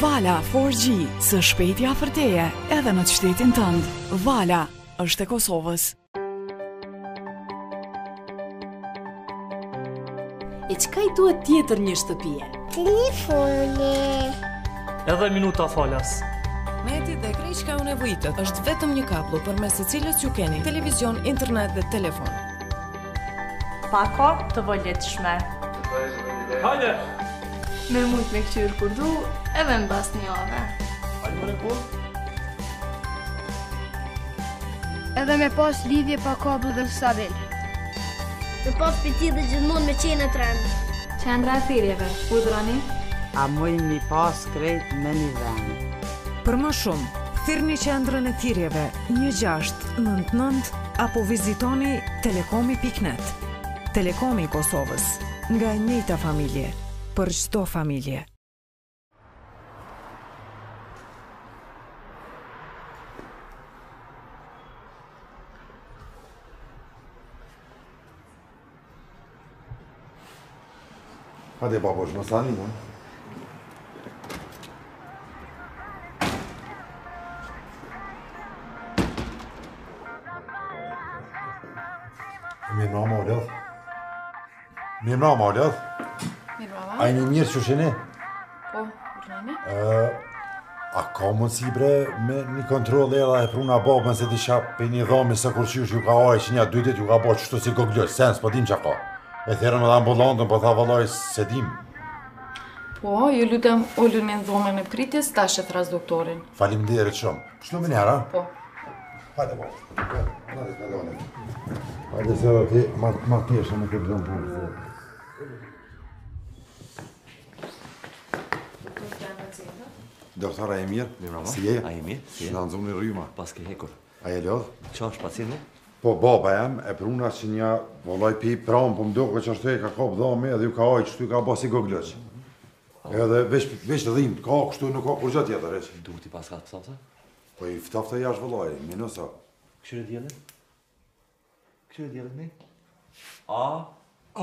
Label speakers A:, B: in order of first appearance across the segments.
A: Vala 4G, së shpejtja afër teje, edhe në shtetin tënd. Vala është e Kosovës.
B: E çka I duhet tjetër një shtëpie?
C: Telefoni.
D: Edhe minuta falas.
B: Meti dhe krejt çka ju nevojitet është vetëm një kablo përmes së cilës ju keni televizion, internet dhe telefon.
E: Pako të voljetshme.
D: Hajde!
E: Me mujt me këqyrë kur du, edhe në bas një ove.
D: Hajde më në kur?
C: Edhe me pas lidhje pa kabel dhe stabil. Me pas piti dhe gjithmonë me qenë të rëndë.
E: Qendra e thirrjeve, udhroni?
F: A mujnë mi pas krejt me një vend.
B: Për më shumë, thirrni qendrën e thirrjeve 1699 apo vizitoni telekomi.net. Telekomi I Kosovës, nga e njëjta familje, për çdo familje.
G: Hadi baboş, më sani më. Mirë mama o lëdh. Mirë mama o lëdh.
E: Mirë mama.
G: A jeni mirë që shini?
E: Po, urrani?
G: A ka mundësi bre me një kontrol edhe e pruna babën se disha për një dhomi se kur qysh ju ka oj që një dytit ju ka bo qështu si gogloj, sens, po dim që ka. E therën edhe ambulantën, po tha vëllaj se dim.
E: Po, ju lutem ullun në dhomën e pritjes, tash e thras doktorin.
G: Faleminderit shumë. Kështu më njëra?
E: Po.
G: Hajde bo. Hajde se dhe ti, ma tjeshe me këtë zonë punë. Doktora e mirë?
H: Mirë mama.
G: Si je?
H: A je mirë? Si je?
G: Shna nëzumë një rryma.
H: Pas ke hekur.
G: A je lodh?
H: Qa është pacienti?
G: Po, baba jam, e pruna që një volaj pi pramë, po më duke që ashtu e ka kap dhami edhe ju ka oj qështu ka ba si goglëq. Edhe veç të dhimë, ka kështu nuk ka kur gjatë tjetër, eq.
H: Duhet I pas ka të pësafse?
G: Po I ftafta jash volaj, minusa.
H: Këshyre djelit? Këshyre djelit mi? A. O.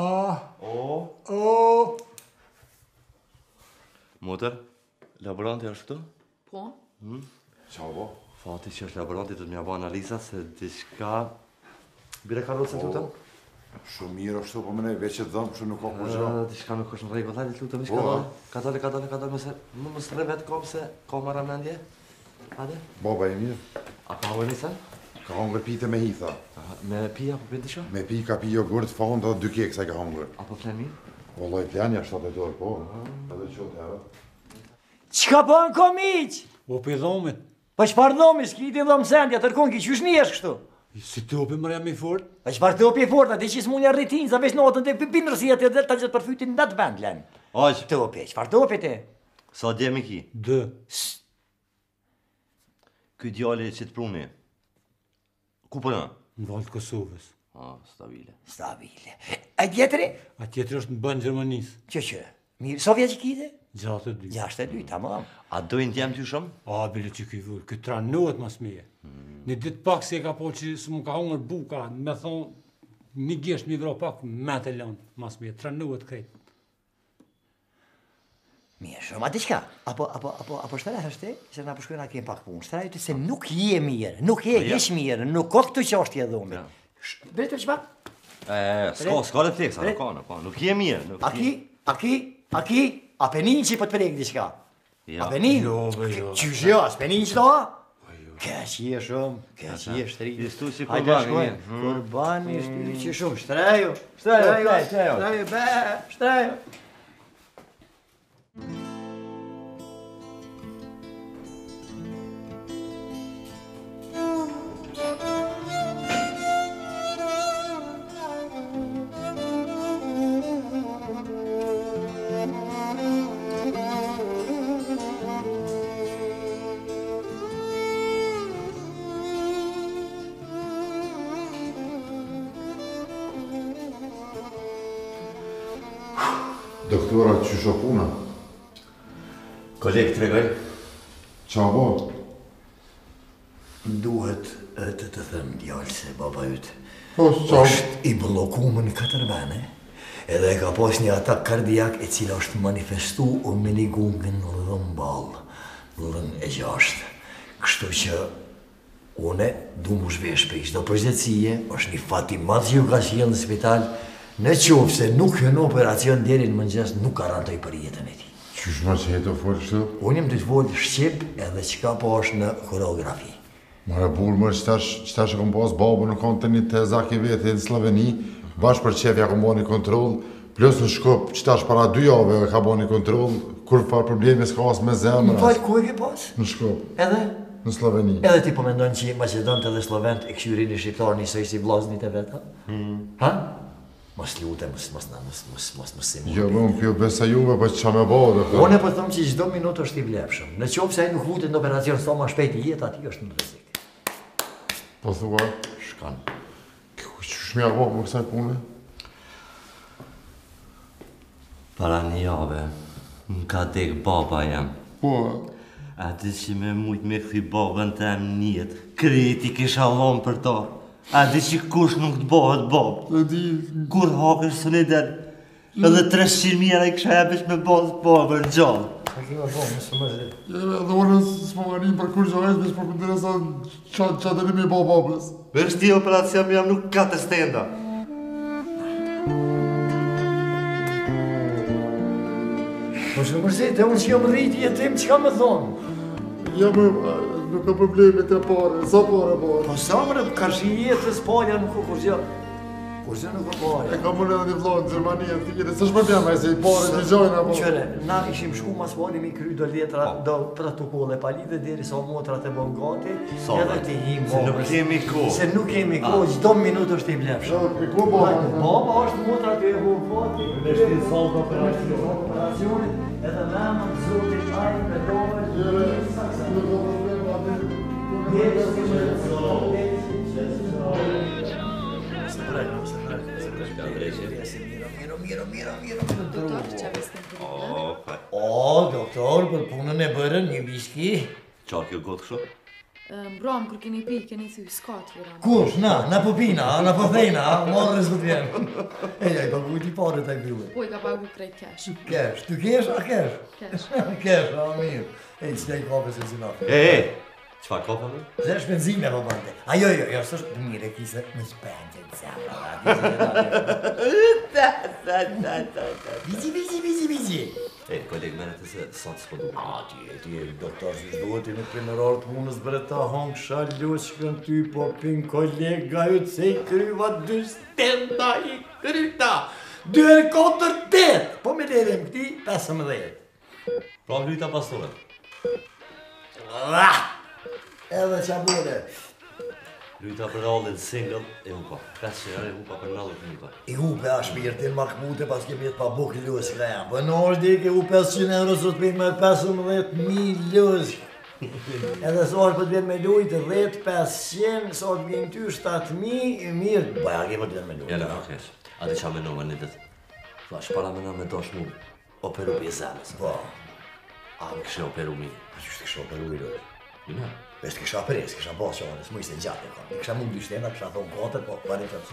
H: Motër, laboranti është këtu?
E: Po?
G: Qa bo?
H: Fati që është laboranti të t'mja ba analiza se diçka... Bire ka rrëtë se t'lutëm?
G: Shumë mirë është po mëne, veç e dhëmë, që nuk ka kur gjatë.
H: Diçka nuk është në rregull, hajde t'lutëm, ishka dole. Ka dole, mëse... Më së rëvet kom se ka marra mendje. Hajde?
G: Baba e mirë.
H: A ka hojnë isa?
G: Ka hongër pite me hitha.
H: Me pija po për disha?
G: Me pi ka pi jogurt, fond dhe 2 keksa ka hongër.
H: Apo flen mirë?
G: Vallaj planja 7 dorë, po. Edhe qote era.
I: Qka po në komiq?
D: Po për dhomit.
I: Pa qëpar dhomi, s'ki ti dhomë sendja, tërkon ki qysh një është kështu?
D: Si të opi mërja me fort?
I: Pa qëpar të opi e fort, ati që s'munja rritin, za veç notën të pinërësia të dhe ta gjithë përfytin në datë vend, len.
H: Aq.
I: Të opi, qëpar të opi ti?
H: Sa djemi ki?
D: 2.
H: Ky djali që të pruni. Ku po në?
D: Në valë të Kosovës.
H: Stabile.
I: Stabile. A tjetëri?
D: A tjetër është në bënë Gjermanisë.
I: Që? Mirë, Sofja që kite?
D: 62.
I: 62, tamam.
H: A dojnë t'jem t'ju shumë?
D: A, bile që këj vërë, këtë tranohet mas meje. Një ditë pak se ka po që së më ka hongër buka, me thonë, një gjesht mi vro pak, me të lënë mas meje, tranohet krejt.
I: Mirë shumë, a diqka? Apo shtaraj është te, se nga përshkojnë a kemë pak punë, shtaraj të se nuk je mirë, nuk je ish mirë, nuk ka këtu që është je dhomi. Bërë të që pak?
H: S'ka refleksa, nuk je mirë.
I: Aki, apenin që I po të prejkë diqka? Apenin?
D: Jo.
I: Qysh jo, apenin që do? Këq je shumë, këq je shtri.
H: Ishtu si
I: kurbani. Kurbani, që shumë, shtrajo.
G: Doktora, që sho puna?
H: Kolegë të regoj?
G: Qa bo?
I: Duhet të thëmë djallë se baba jëtë
G: qa?
I: është I blokumë në 4 vene, edhe ka pas një atak kardiak e cila është manifestu me një gungën dhëmbal. Vullën e 6. Kështu që une du mu shvesh për ishtë do përgjëtësie, është një fat i madh që ju ka qenë në spital, në qoftë se nuk hyn operacion deri në mëngjes, nuk garantoj për jetën e tij.
G: Qysh ma që jetë o folë kështu?
I: Unë jem të folë shqip edhe qka po është në koreografi.
G: Mare burë më qëta që kom pas babu në konë të një të zaki vete në Sloveni, bashkë për qefja kom bo një kontrol, plus në Shkup qëta që para 2 jave ka bo një kontrol, kur farë problemi s'ka as me zemra.
I: Në falë, ku e ke pas?
G: Në Shkup.
I: Edhe?
G: Në Sloveni.
I: Edhe ti po mendojnë që Macedonët edhe Slovent e këshyrin i shqiptarë njësoj si vlaznit e vetë, ha? Mos lute, mos simu.
G: Jo, më pjo besa juve, pa që qa me bërë.
I: Unë e po thëmë që çdo minutë është i vlepshëm. Në qoftë se ai nuk hutet në operacion sa më shpejt i jetë, aty është në rrezik.
G: Po thua?
I: Shkan.
G: Qysh mja bo më kësaj pune?
H: Para 1 jave, më ka dek baba jam.
G: Po,
H: A di që me mujt me këthi babën të em njët, kreti kisha lonë për ta. A di që kush nuk të bëhet babë.
G: e di...
H: Kur hakësh së një del, edhe 300.000 i kisha ebesh me bëhet babën gjallë.
I: A kima po, mësë më zhe.
G: Dhe unë s'po marim për kur gjojës, veç për përderesa qa të një me bo babës.
H: Vesh ti operacion më jam nuk ka të stenda.
I: Po që mërzit, e unë që jam rriti jetim, që ka me thonë?
G: Ja më, nuk ka problemet e pare, sa pare pare.
I: Po sa mërë, ka shi jetës palja nuk o kur gjë. Kur gjë nuk o palja.
G: E ka mërë edhe një vlonë në Gjermani, në tijere, së shpërbjam e se i pare të gjojnë apo.
I: Qëre, na ishim shku mas pali mi kry do letra, do protokolle palide, deri sa motrat e bon gati, edhe të him
H: Se nuk kemi kohë.
I: Se nuk kemi kohë, gjdo minutë është i blepshëm.
G: E ku baba?
I: Baba është motrat e bon gati,
H: Me shti saldo operacion.
I: operacionit, edhe memën të zotit ajnë me dove,
E: Doktor, që vestin për një?
I: O, doktor, për punën e bërën, një biski.
H: Qa kjo gotë kështu?
E: Mbram, kër keni pi, keni thuj, s'ka të vëran.
I: Kush, na po pina, na po thejna, marrë s'do t'vjen. Ja, i pagu ti pare të gruë.
E: Po, i ka pagu krejt cash.
I: Kesh, tu kesh, a kesh?
E: Cash.
I: Kesh, a mirë. E, që te i kape se zina.
H: Qfa kopa mi?
I: Se është benzime, po bante. A jo, s'është mire, kise, më shpente të zemra. Bizi.
H: Koleg mene të se sot s'po du.
I: Ti e doktor që shduhet i në primerar të punës bre ta hong shalos shkën ty po pin kolega ju të se i kryva 2 stenda i kryta 2, 4, 8 po me lere më këti 15.
H: Pra lyta pastore.
I: Edhe qa bode.
H: Lyta për rallin single e hupa. 500 euro e hupa për 90 minuta.
I: I hupe a shpirtin Markmute pas kemi jetë pa buk lus ka jam. Për në është dik e hu 500 euro sot për me 15.000 lus. Edhe sot për të vjen me lujtë 10, 500, sot vjen ty 7.000 i mirë. Baja ke për të vjen me lujtë.
H: Jale, kesh. A di qa me në një dit. Thash para me në me dosh mu operu për zemës.
I: Po.
H: A më kështë operu mi.
I: A që shtë kështë operu i lojë?
H: Ina.
I: Vesh të kisha pres, kisha bas që anës, mu ishte gjatë e kam. Kisha mund 2 shtenda, kisha thonë 4, po pare të të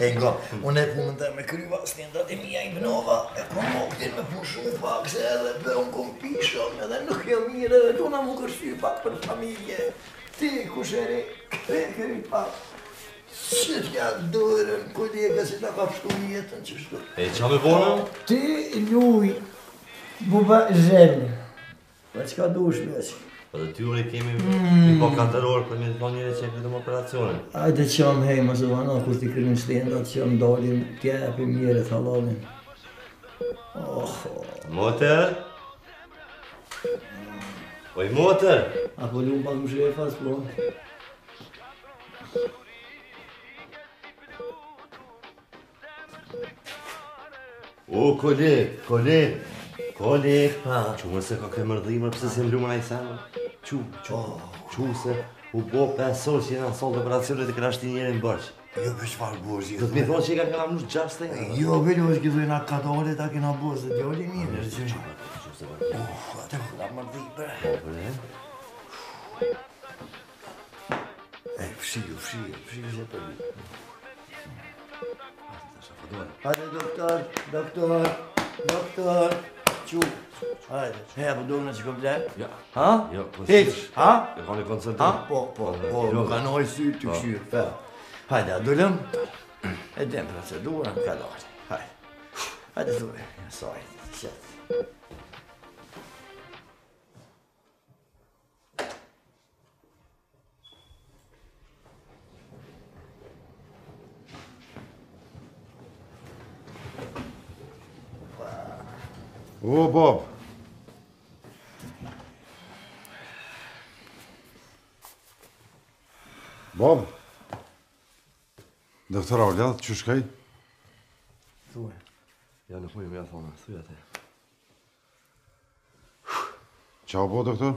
I: e nga, unë e punën të me kryva, stendat e mija i vnova, e kom moktin me pushu pak, se edhe për unë kom pishon, edhe nuk e mire, edhe tuna mu kërshty pak për familje. Ti, kusheri, kry pak. Që t'ja dërën, kolega si ta ka pështu jetën që shtu.
H: E qa me borën?
I: Ti, luj, buba zhelë. Pa qka dush, veç?
H: Po dhe ty ure kemi i po 4 orë për me të thonë njëre që e këtëm operacionin.
I: Ajde qam hej, më zëvana, kur t'i krynë shtendat, qam dalin, t'jepim njëre thalalin.
H: Moter? Oj, moter!
I: Apo lu pak më shrefas, po?
H: O, koleg! Qu më se ka ke mërdhimër, pëse si më lumën a i semë? Qu se u bo 5 orë që jena në solë të operacionet e këna shti njëre në bërqë.
I: Jo, për qëfar bërzi?
H: Do të mi thonë që i ka këna mënush 6 të një?
I: Jo, për jo, është këtu e nga katore, ta kena bërzi, dhe djoli mirë, është që. Ate më këta mërdhi, bre. E, fshiju që për një. Ate, doktor, qu. Hajde, po duke në që kom të
H: Ja.
I: Ha?
H: Jo, po
I: Hiq, ha?
H: E ka një koncentrat.
I: Ha? Po, nuk kanoj sy të këshyrë, fe. Hajde, a dullëm? E dem procedurën, ka dojtë. Hajde. Hajde, thuj, saj, qëtë.
G: O, Bob. Bob. Doktor Aulat, që shkaj?
H: Thuaj. Ja, nuk mujë me ja thona, thuj atë.
G: Qau, po, doktor?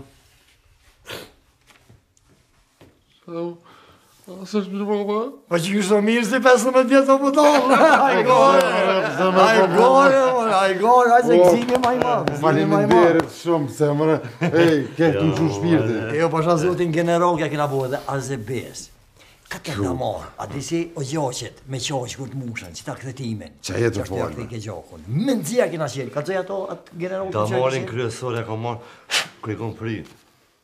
H: Së është më më?
I: Po që kështë mirë si 15 vjetë o pëtonë. Hajgore, hajse këzime maj madhë.
G: Faleminderit shumë, se mërë, këtë më shumë shpirti.
I: Jo, pasha zotin general kja kena bo edhe azebes. Këtë nga marë, a disi o gjoqet me qaqë kur të mushën, që ta këthetimin.
G: Qa jetë të folë?
I: Me nëzia kena qenë, ka të zëja ato atë general
H: Ta marin kryesore, ka marë, krikon prit.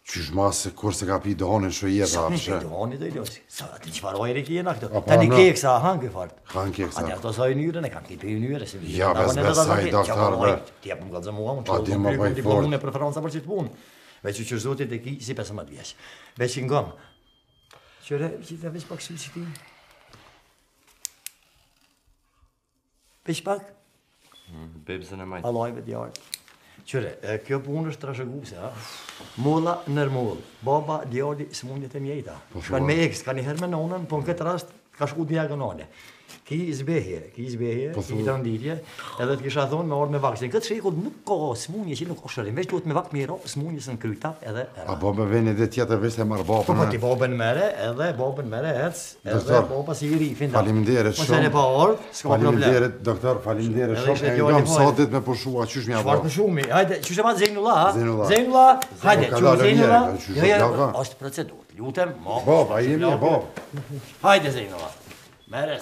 G: Qysh ma se kur se ka pi dohanin shu jetë
I: Sa me
G: apëshe.
I: pi dohani të iliosi, sa ati që farojre kjena këto. Ta një keksa, hanë këfartë.
G: Hanë keksa.
I: Ati ato sa i njërën e kam kipi i njërë.
G: Ja, besaj, doktor, bre.
I: Ti e për më kalëzë mua, më
G: A, ti më bëj
I: ti
G: fort.
I: përmune preferanca për që të punë. Veç që zotit e ki si 15 vjeç. Veç që ngëm. Qëre, që të veç pak sy që ti. Veç pak?
H: Bebësën e majtë.
I: Allajve djarë. Qëre, kjo punë është trashëguse, ha? Mulla nërmull, baba djarë smunjët e mjejta. Shkan me eks, ka një herë me nonën, po në këtë rast ka shku diagonale. Ki zbehje, ki të nditje, edhe të kisha thonë me orë me vaksin. Këtë shekull nuk ka smunje që nuk ka shërim, veç duhet me vakt miro, smunjës në kryta edhe era.
G: A bobe veni dhe tjetër veç e marë babën.
I: Po ti babën mere, edhe babën mere ec, edhe baba si i rifin.
G: Faleminderit shumë.
I: Mos e ne pa orë, s'ka problem.
G: Faleminderit, doktor, faleminderit shumë. E ngam sotit me pushua, qysh mja
I: Çfarë
G: bo.
I: pushumi? Hajde, qysh e ma Zejnullah, ha?
G: Zejnullah.
I: Zejnullah, hajde,
G: Ka
I: qysh
G: dalë
I: Zejnullah?
G: mirë, qysh
I: Jo,
G: Zejnullah.
I: është procedurë, lutem, mo.
G: Bob, a jemi e Bob.
I: Hajde Zejnullah. Mere,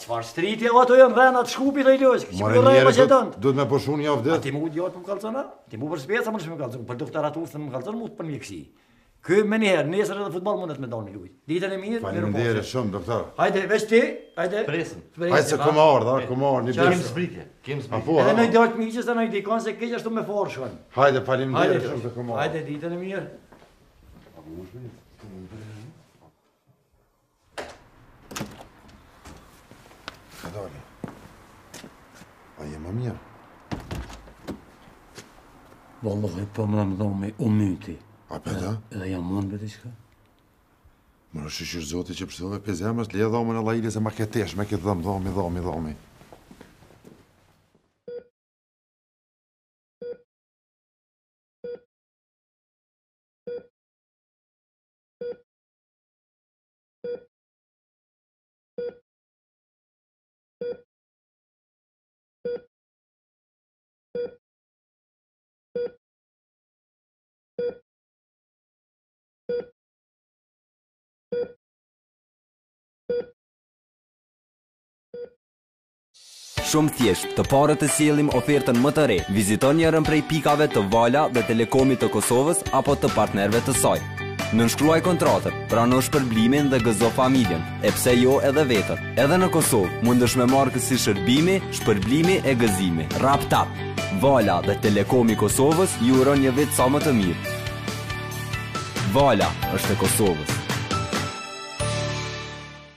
I: qfar stritje o ato jënë venat shkupit e i lojës, që
G: More
I: më rejë më që
G: njerë,
I: dëndë.
G: duhet me pushu një
I: A
G: avdet.
I: ti mu djatë më kalëzona? Ti mu për speca më nëshme më kalëzona, për doktoraturë të më kalëzona mu të për mjekësi. Kë me njëherë, nesër edhe futbol mundet me donë një lujt. Ditën e mirë,
G: Faleminderit shumë, doktor.
I: Hajde, veç ti, hajde.
H: Presën.
G: Hajde se kuma ardha, kuma ardha, një
H: Kem
G: besë.
H: zbritje, kem
G: A
H: zbritje.
G: po,
I: Edhe
G: ha?
I: nëjë djatë miqës dhe nëjë dikon se keq ashtu me forshën.
G: Hajde, faleminderit shumë se kuma ardha.
I: Hajde, ditën e mirë.
G: Ka dali. A jem më mirë.
D: Wallahi, po më më dhome u myti.
G: A pëta?
D: Edhe jam mund për diçka.
G: Më në shishir zoti që përsove për zemës, le dhomën e lajile se ma ketesh, me këtë dhomi.
J: Shumë thjesht, të parët të sjellim ofertën më të re. Viziton njërën prej pikave të Vala dhe Telekomit të Kosovës apo të partnerëve të saj. Nënshkruaj kontratën, prano shpërblimin dhe gëzo familjen, e pse jo edhe vetër. Edhe në Kosovë, mundesh me markë si shërbimi, shpërblimi e gëzimi. Rap tap. Vala dhe Telekomi Kosovës ju uron një vit sa më të mirë. Vala është e Kosovës.